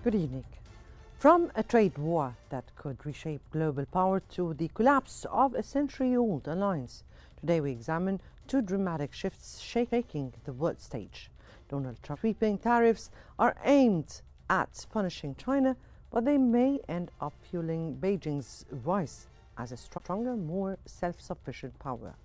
Good evening. From a trade war that could reshape global power to the collapse of a century-old alliance, today we examine two dramatic shifts shaking the world stage. Donald Trump's sweeping tariffs are aimed at punishing China, but they may end up fueling Beijing's rise as a stronger, more self-sufficient power.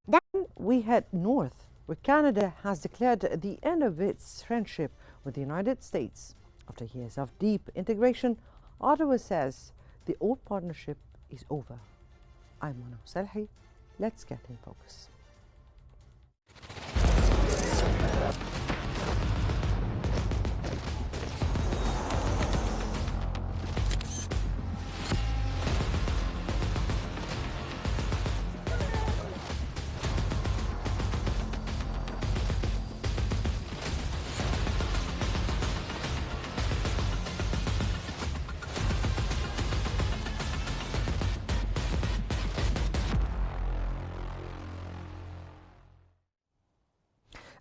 Then we head north, where Canada has declared the end of its friendship with the United States. After years of deep integration, Ottawa says the old partnership is over. I'm Mona Salhi. Let's get in focus.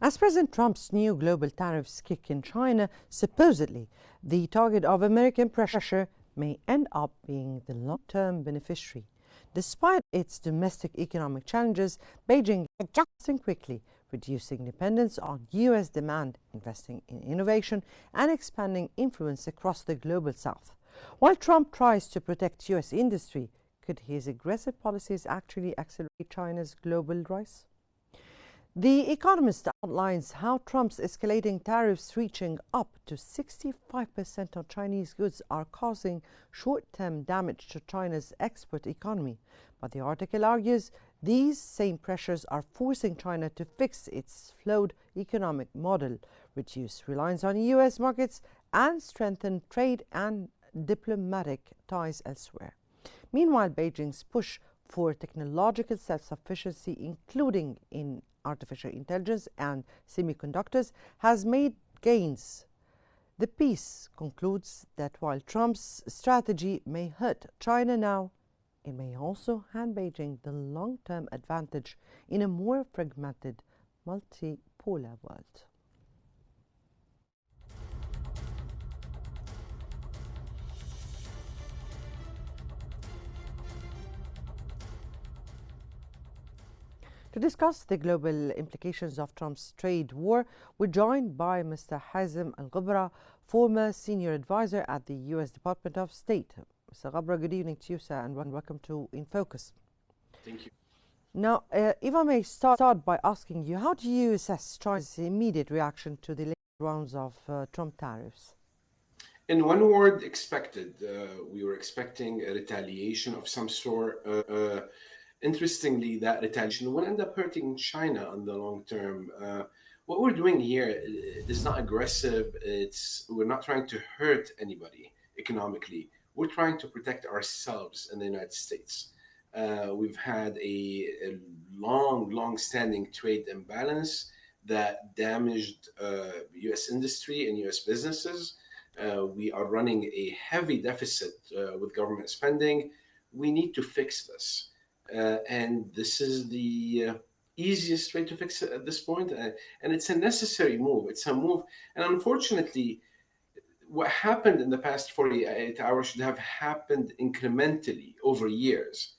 As President Trump's new global tariffs kick in China, supposedly the target of American pressure may end up being the long-term beneficiary. Despite its domestic economic challenges, Beijing is adjusting quickly, reducing dependence on U.S. demand, investing in innovation, and expanding influence across the global south. While Trump tries to protect U.S. industry, could his aggressive policies actually accelerate China's global rise? The Economist outlines how Trump's escalating tariffs reaching up to 65% on Chinese goods are causing short-term damage to China's export economy. But the article argues these same pressures are forcing China to fix its flawed economic model, reduce reliance on U.S. markets, and strengthen trade and diplomatic ties elsewhere. Meanwhile, Beijing's push for technological self-sufficiency, including in artificial intelligence and semiconductors, has made gains. The piece concludes that while Trump's strategy may hurt China now, it may also hand Beijing the long-term advantage in a more fragmented, multipolar world. To discuss the global implications of Trump's trade war, we're joined by Mr. Hazem Al-Ghubra, former senior advisor at the U.S. Department of State. Mr. Ghubra, good evening to you, sir, and welcome to In Focus. Thank you. Now, if I may start by asking you, how do you assess China's immediate reaction to the latest rounds of Trump tariffs? In one word, expected. We were expecting a retaliation of some sort. Interestingly, that retaliation will end up hurting China on the long term. What we're doing here is not aggressive. We're not trying to hurt anybody economically. We're trying to protect ourselves in the United States. We've had a long-standing trade imbalance that damaged U.S. industry and U.S. businesses. We are running a heavy deficit with government spending. We need to fix this. And this is the easiest way to fix it at this point. And it's a necessary move. It's a move. And unfortunately, what happened in the past 48 hours should have happened incrementally over years.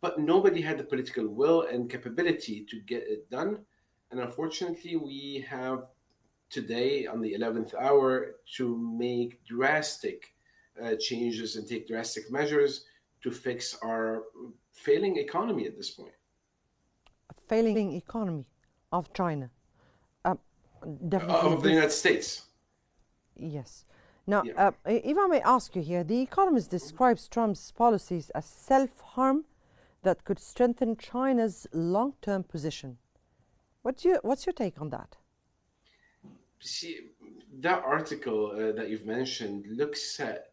But nobody had the political will and capability to get it done. And unfortunately, we have today on the 11th hour to make drastic changes and take drastic measures to fix our failing economy at this point. A failing economy of China. Definitely of the United States. Yes. Now, if I may ask you here, The Economist describes Trump's policies as self-harm that could strengthen China's long-term position. What's your take on that? See, that article that you've mentioned looks at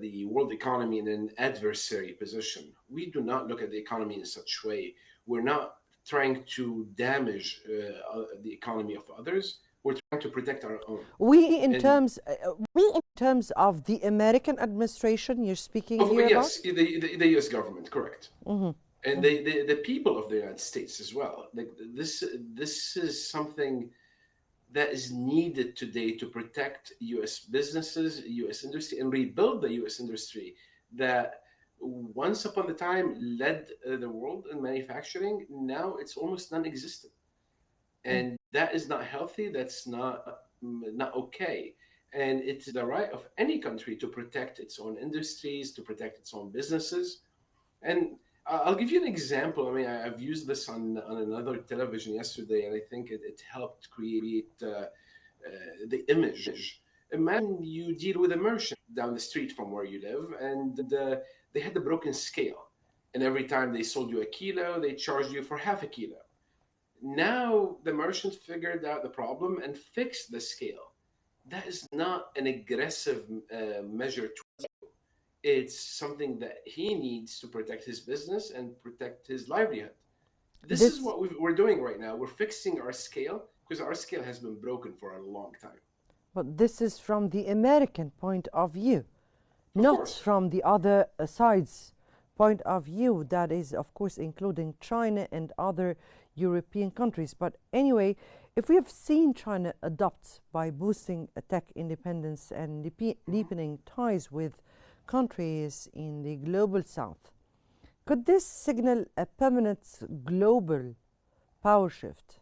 the world economy in an adversary position. We do not look at the economy in such a way. We're not trying to damage the economy of others. We're trying to protect our own. We in terms of the American administration, you're speaking here yes, about? the U.S. government, correct. Mm-hmm. And the people of the United States as well. Like this is something that is needed today to protect US businesses, US industry, and rebuild the US industry that once upon a time led the world in manufacturing. Now it's almost non-existent, Mm. and that is not healthy. That's not okay. And it's the right of any country to protect its own industries, to protect its own businesses. And I'll give you an example. I mean, I've used this on another television yesterday, and I think it helped create the image. Imagine you deal with a merchant down the street from where you live, and they had a broken scale. And every time they sold you a kilo, they charged you for half a kilo. Now the merchant figured out the problem and fixed the scale. That is not an aggressive measure. It's something that he needs to protect his business and protect his livelihood. This is This, what we're doing right now. We're fixing our scale because our scale has been broken for a long time. but this is from the American point of view, Of not course. from the other side's point of view, that is, of course, including China and other European countries. But anyway, if we have seen China adopt by boosting tech independence and deepening ties with countries in the global south, could this signal a permanent global power shift?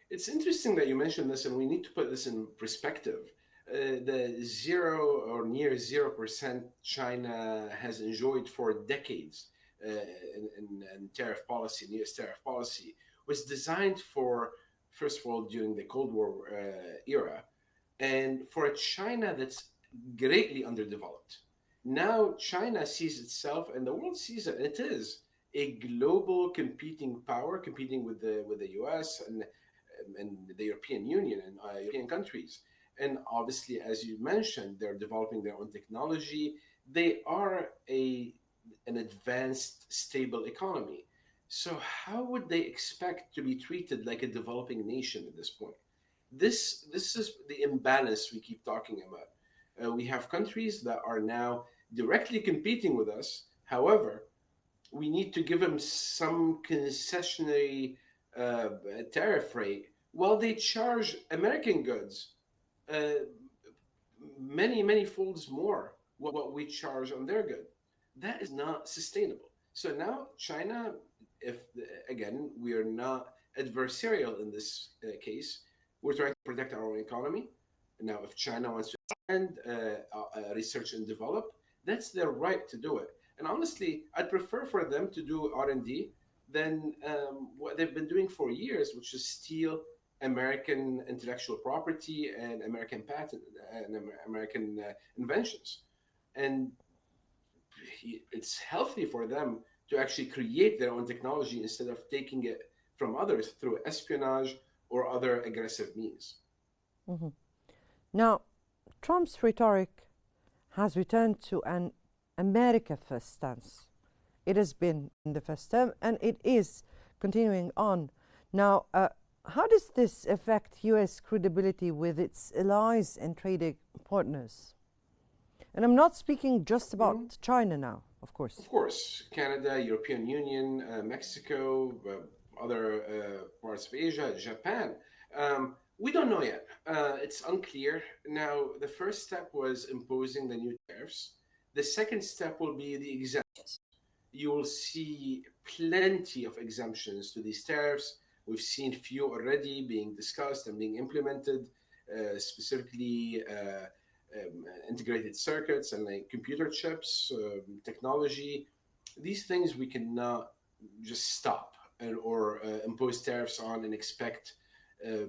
It's interesting that you mentioned this, and we need to put this in perspective. The zero or near 0% China has enjoyed for decades in tariff policy, and US tariff policy, was designed for, first of all, during the Cold War era, and for a China that's greatly underdeveloped. Now China sees itself, and the world sees it. It is a global competing power, competing with the US and the European Union and European countries. And obviously, as you mentioned, they're developing their own technology. They are an advanced, stable economy. So how would they expect to be treated like a developing nation at this point? This is the imbalance we keep talking about. We have countries that are now directly competing with us. However, we need to give them some concessionary uh, tariff rate while they charge American goods uh, many folds more what we charge on their good. That is not sustainable. So now China, if again we are not adversarial in this case, we're trying to protect our own economy. Now, if China wants to expand, research and develop, that's their right to do it. And honestly, I'd prefer for them to do R&D than what they've been doing for years, which is steal American intellectual property and American patent and American inventions. And it's healthy for them to actually create their own technology instead of taking it from others through espionage or other aggressive means. Mhm. Now, Trump's rhetoric has returned to an America first stance. It has been in the first term and it is continuing on. Now, how does this affect US credibility with its allies and trading partners? And I'm not speaking just Mhm. about China now, of course. Of course, Canada, European Union, Mexico, other parts of Asia, Japan. We don't know yet. It's unclear. Now, the first step was imposing the new tariffs. The second step will be the exemptions. You will see plenty of exemptions to these tariffs. We've seen few already being discussed and being implemented, specifically integrated circuits and like computer chips, technology. These things we cannot just stop or impose tariffs on and expect uh,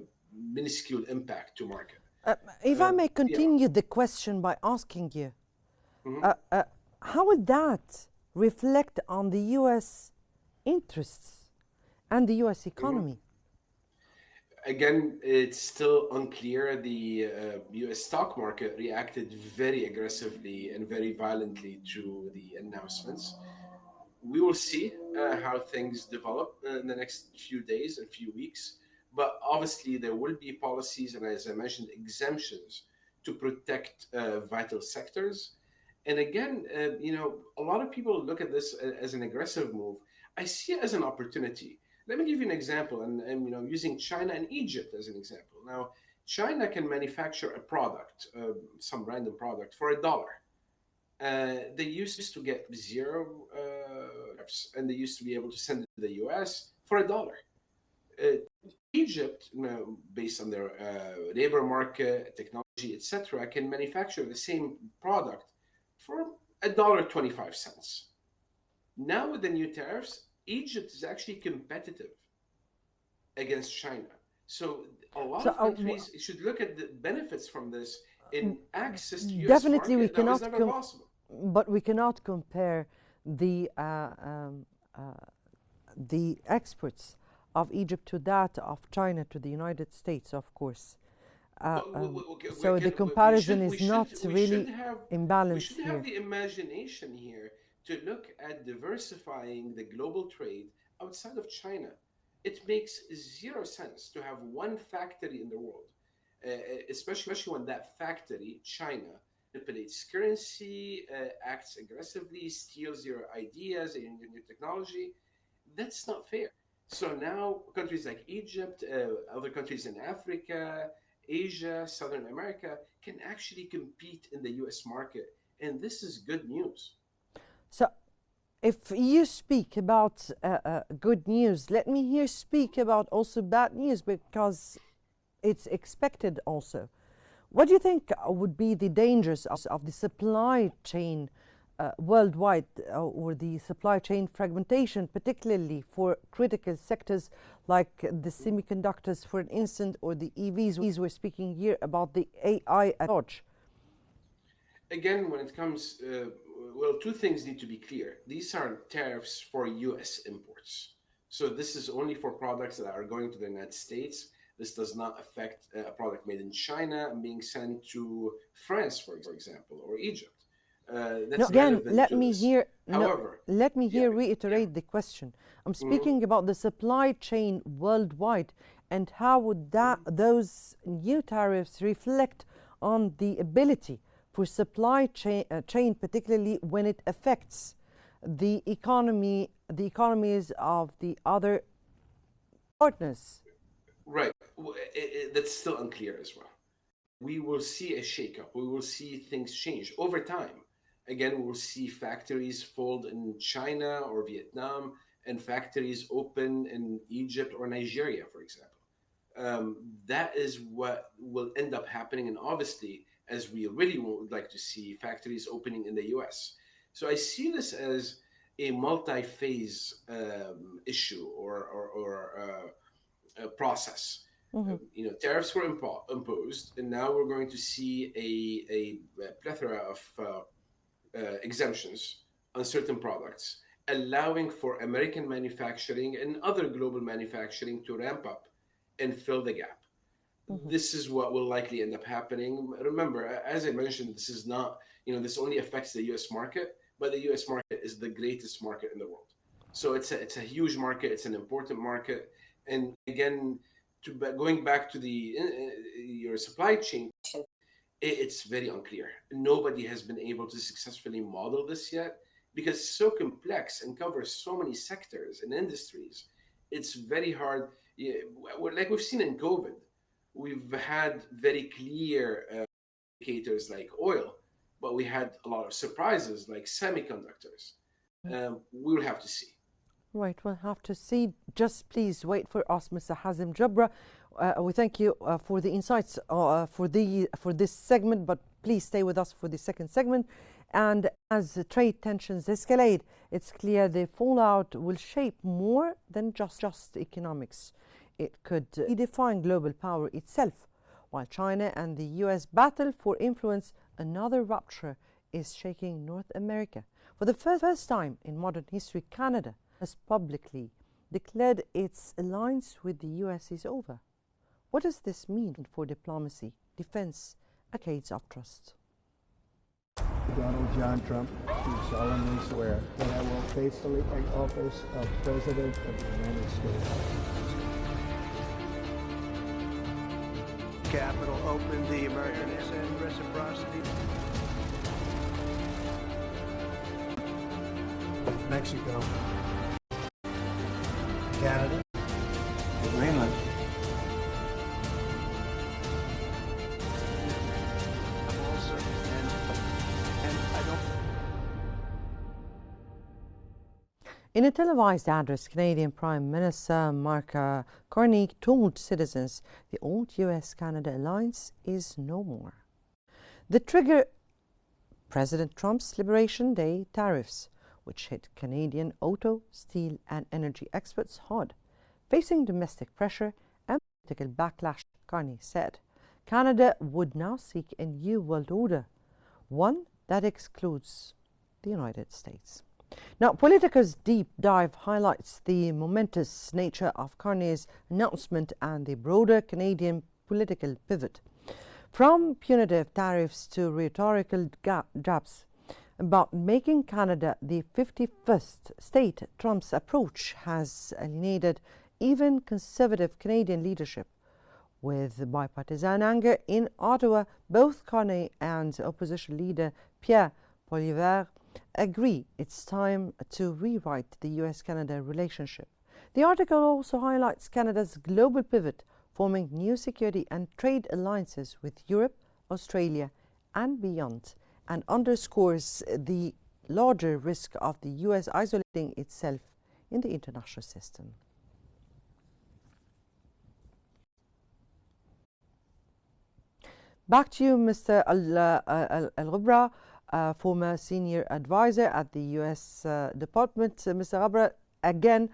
minuscule impact to market. If I may Yeah. continue the question by asking you, Mhm. uh, uh, how would that reflect on the US interests and the US Mhm. economy? Again, it's still unclear. The US stock market reacted very aggressively and very violently to the announcements. We will see how things develop in the next few days and few weeks. But obviously, there will be policies and, as I mentioned, exemptions to protect vital sectors. And again, a lot of people look at this as an aggressive move. I see it as an opportunity. Let me give you an example, and using China and Egypt as an example. Now, China can manufacture a product, some random product, for $1. They used to get zero tariffs, and they used to be able to send it to the US for $1. Uh, Egypt, based on their labor market, technology, etc., can manufacture the same product for $1.25. Now, with the new tariffs, Egypt is actually competitive against China. So a lot So of countries should look at the benefits from this in access to US definitely we market. That was cannot, never possible. but we cannot compare the exports of Egypt to that of China to the United States, of course. So the comparison is not really We imbalanced should have here. the imagination here to look at diversifying the global trade outside of China. It makes zero sense to have one factory in the world, uh, especially when that factory, China, manipulates currency, acts aggressively, steals your ideas and your technology. That's not fair. So now countries like Egypt, other countries in Africa, Asia, Southern America can actually compete in the US market. And this is good news. So if you speak about good news, let me here speak about also bad news, because it's expected also. What do you think would be the dangers of the supply chain worldwide, or the supply chain fragmentation, particularly for critical sectors like the semiconductors, for instance, or the EVs? We're speaking here about the AI at large. Again, when it comes, well, two things need to be clear. These are tariffs for US imports. So this is only for products that are going to the United States. This does not affect a product made in China and being sent to France, for example, or Egypt. No, That's again, relevant to this. However, let me yeah, here reiterate the question. I'm mhm. speaking about the supply chain worldwide, and how would those new tariffs reflect on the ability for supply chain, particularly when it affects the economies of the other partners? Right. That's still unclear as well. We will see a shakeup. We will see things change over time. Again, we will see factories fold in China or Vietnam and factories open in Egypt or Nigeria, for example. That is what will end up happening. And obviously, as we really would like to see factories opening in the US. So I see this as a multi phase issue or process. Mhm. Tariffs were imposed, and now we're going to see a plethora of exemptions on certain products, allowing for American manufacturing and other global manufacturing to ramp up and fill the gap. Mhm. This is what will likely end up happening. Remember, as I mentioned, this is not, this only affects the US market, but the US market is the greatest market in the world. So it's a huge market, it's an important market. And again, going back to your supply chain, it's very unclear. Nobody has been able to successfully model this yet because it's so complex and covers so many sectors and industries. It's very hard. Yeah, like we've seen in COVID, we've had very clear indicators like oil, but we had a lot of surprises like semiconductors. We'll have to see. Right, we'll have to see. Just please wait for us, Mr. Hazim Jabra. We thank you for the insights for this segment, but please stay with us for the second segment. And as the trade tensions escalate, it's clear the fallout will shape more than just economics. It could redefine global power itself. While China and the US battle for influence, another rupture is shaking North America. For the first time in modern history, Canada has publicly declared its alliance with the US is over. What does this mean for diplomacy, defense, decades of trust? Donald John Trump, do solemnly swear that I will faithfully take office of President of the United States. Capitol open, the American and reciprocity. Mexico, Canada, In a televised address, Canadian Prime Minister Mark Carney told citizens the old US-Canada alliance is no more. The trigger: President Trump's Liberation Day tariffs, which hit Canadian auto, steel and energy exports hard. Facing domestic pressure and political backlash, Carney said Canada would now seek a new world order, one that excludes the United States. Now, Politico's deep dive highlights the momentous nature of Carney's announcement and the broader Canadian political pivot. From punitive tariffs to rhetorical jabs about making Canada the 51st state, Trump's approach has alienated even conservative Canadian leadership. With bipartisan anger in Ottawa, both Carney and opposition leader Pierre Poilievre agree it's time to rewrite the US-Canada relationship. The article also highlights Canada's global pivot, forming new security and trade alliances with Europe, Australia and beyond, and underscores the larger risk of the US isolating itself in the international system. Back to you, Mr. Al-Ghubra, former senior advisor at the US Department. Mr. Ghubra, again,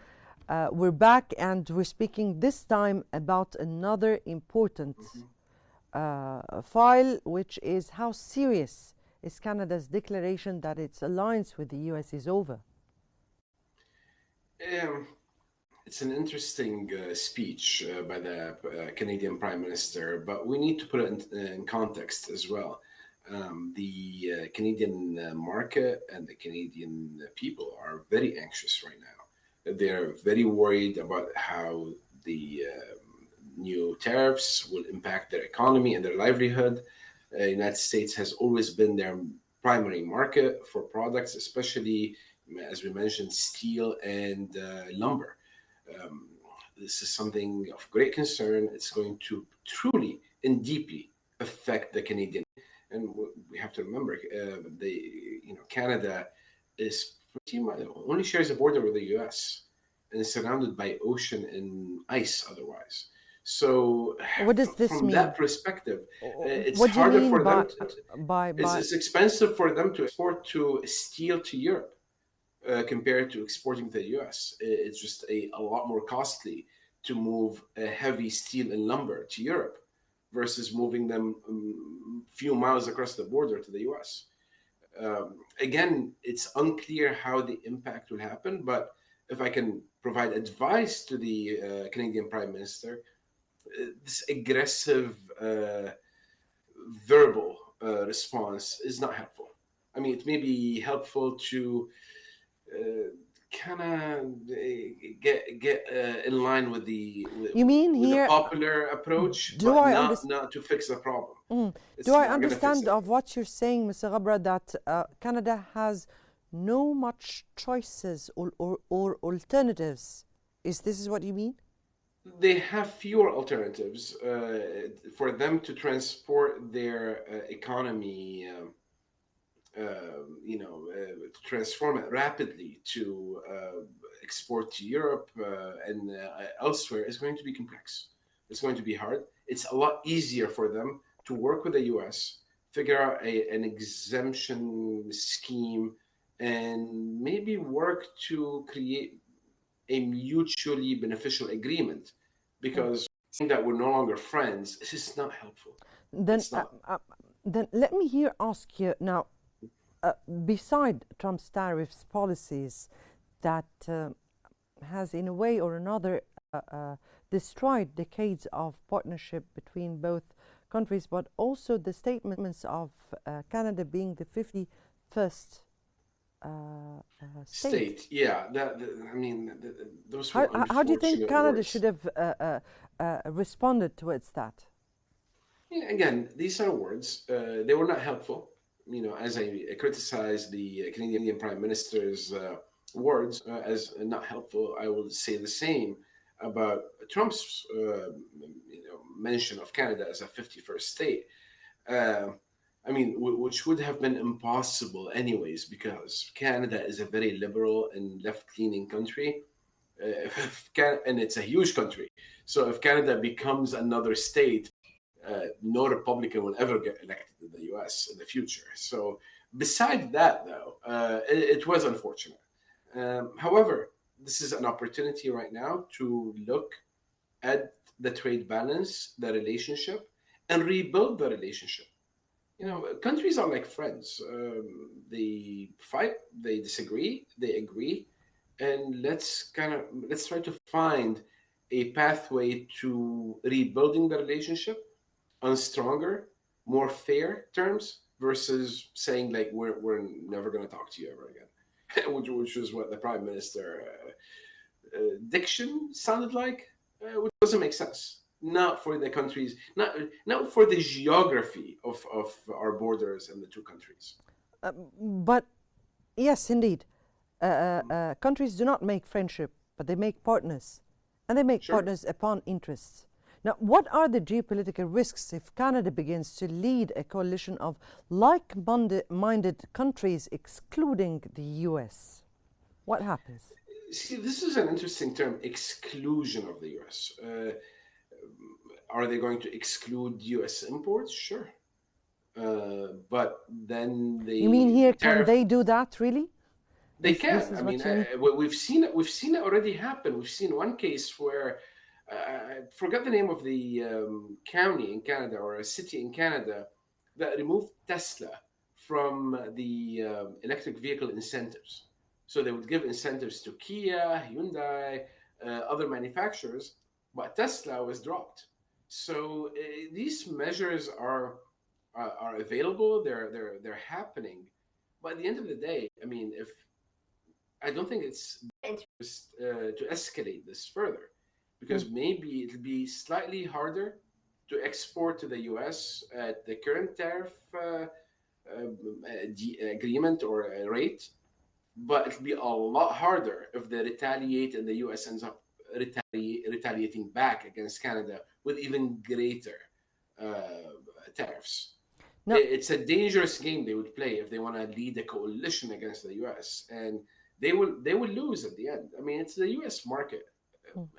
we're back and we're speaking this time about another important file, which is how serious is Canada's declaration that its alliance with the US is over? It's an interesting speech by the Canadian Prime Minister, but we need to put it in context as well. The Canadian market and the Canadian people are very anxious right now. They're very worried about how the new tariffs will impact their economy and their livelihood. The United States has always been their primary market for products, especially, as we mentioned, steel and lumber. This is something of great concern. It's going to truly and deeply affect the Canadian. And we have to remember, Canada is pretty much only shares a border with the U.S. and is surrounded by ocean and ice otherwise. So, what does this from mean? that perspective, it's what harder do you mean for them. It's expensive for them to export steel to Europe. Compared to exporting to the US. It's just a lot more costly to move heavy steel and lumber to Europe versus moving them a few miles across the border to the US. Again, it's unclear how the impact will happen, but if I can provide advice to the Canadian Prime Minister, this aggressive verbal response is not helpful. I mean, it may be helpful to kind of get in line with the popular approach, but not to fix the problem. Do I understand of what you're saying, Mr. Ghubra, that Canada has no much choices or alternatives? This is what you mean? They have fewer alternatives for them to transport their economy. To transform it rapidly to export to Europe and elsewhere is going to be complex. It's going to be hard. It's a lot easier for them to work with the US, figure out an exemption scheme, and maybe work to create a mutually beneficial agreement, because saying that we're no longer friends, this is not helpful. Then let me ask you now, beside Trump's tariffs policies that has in a way or another destroyed decades of partnership between both countries, but also the statements of Canada being the 51st state. Yeah, those were unfortunate how do you think Canada words. should have responded towards that? Yeah, again, these are words. They were not helpful. As I criticized the Canadian Prime Minister's words as not helpful, I will say the same about Trump's mention of Canada as a 51st state. I mean, which would have been impossible anyways, because Canada is a very liberal and left-leaning country, and it's a huge country. So if Canada becomes another state, no Republican will ever get elected in the U.S. in the future. So beside that, though, it was unfortunate. However, this is an opportunity right now to look at the trade balance, the relationship, and rebuild the relationship. You know, countries are like friends. They fight, they disagree, they agree, and let's try to find a pathway to rebuilding the relationship on stronger, more fair terms versus saying like we're never going to talk to you ever again, which is what the prime minister diction sounded like, which doesn't make sense. Not for the countries, not for the geography of our borders and the two countries. But yes, indeed, countries do not make friendship, but they make partners, and they make Sure. partners upon interests. Now, what are the geopolitical risks if Canada begins to lead a coalition of like-minded countries, excluding the US? What happens? See, this is an interesting term, exclusion of the US. Are they going to exclude US imports? Sure. But then You mean here, can tariff. they do that, really? They This can. is I what mean, you mean? we've seen it. We've seen it already happen. We've seen one case where I forgot the name of the county in Canada or a city in Canada that removed Tesla from the electric vehicle incentives. So they would give incentives to Kia, Hyundai, other manufacturers, but Tesla was dropped. So these measures are available. They're happening. But at the end of the day, I mean, if I don't think it's to escalate this further, because maybe it'll be slightly harder to export to the US at the current tariff agreement or rate, but it'll be a lot harder if they retaliate and the US ends up retaliating back against Canada with even greater tariffs. No. It's a dangerous game they would play if they want to lead a coalition against the US, and they will lose at the end. I mean, it's the US market.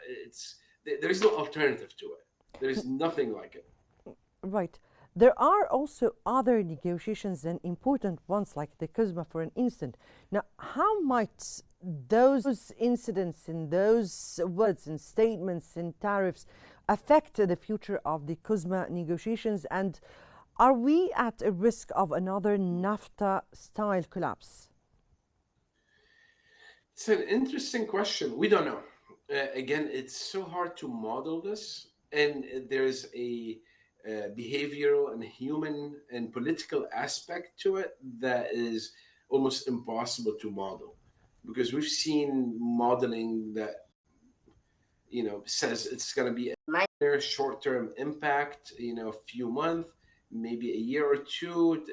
It's there is no alternative to it. There is nothing like it. Right. There are also other negotiations and important ones like the CUSMA, for an instant. Now, how might those incidents and those words and statements and tariffs affect the future of the CUSMA negotiations? And are we at a risk of another NAFTA-style collapse? It's an interesting question. We don't know. Again, it's so hard to model this, and there's a behavioral and human and political aspect to it that is almost impossible to model, because we've seen modeling that says it's going to be a minor short-term impact, a few months, maybe a year or two,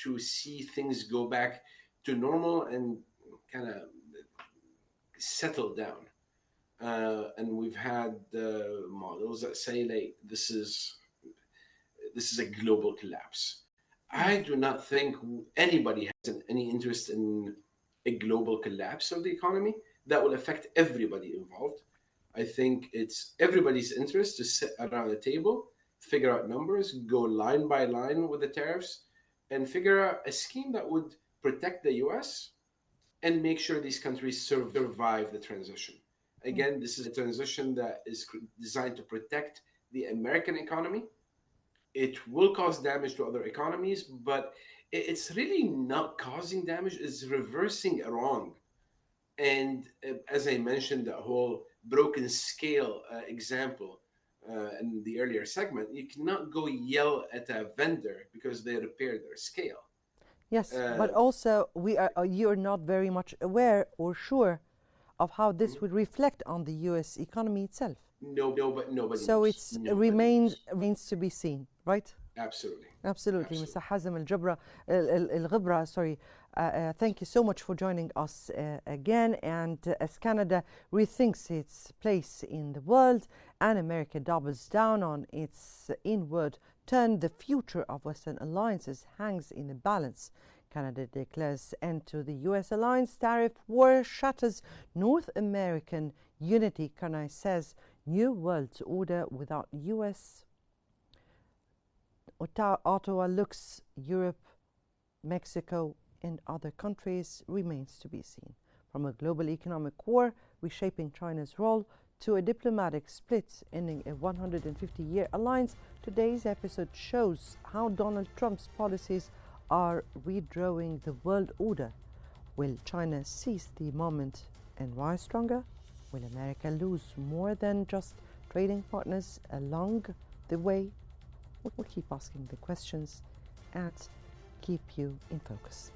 to see things go back to normal and kind of settle down. And we've had models that say like this is a global collapse. I do not think anybody has any interest in a global collapse of the economy that will affect everybody involved. I think it's everybody's interest to sit around the table, figure out numbers, go line by line with the tariffs, and figure out a scheme that would protect the US and make sure these countries survive the transition. Again, this is a transition that is designed to protect the American economy. It will cause damage to other economies, but it's really not causing damage, it's reversing a wrong. And as I mentioned, that whole broken scale example in the earlier segment, you cannot go yell at a vendor because they repaired their scale. Yes, but also you're not very much aware or sure of how this would reflect on the U.S. economy itself. But nobody. So knows. it remains to be seen, right? Absolutely. Absolutely, Mr. Hazem Al-Ghibra, sorry. Thank you so much for joining us again. And as Canada rethinks its place in the world and America doubles down on its inward turn, the future of Western alliances hangs in the balance. Canada declares end to the US alliance tariff war, shatters North American unity. Qnews says new world order without US. Ottawa looks Europe, Mexico and other countries remains to be seen. From a global economic war reshaping China's role to a diplomatic split ending a 150-year alliance, today's episode shows how Donald Trump's policies are redrawing the world order. Will China seize the moment and rise stronger? Will America lose more than just trading partners along the way? We'll keep asking the questions and keep you in focus.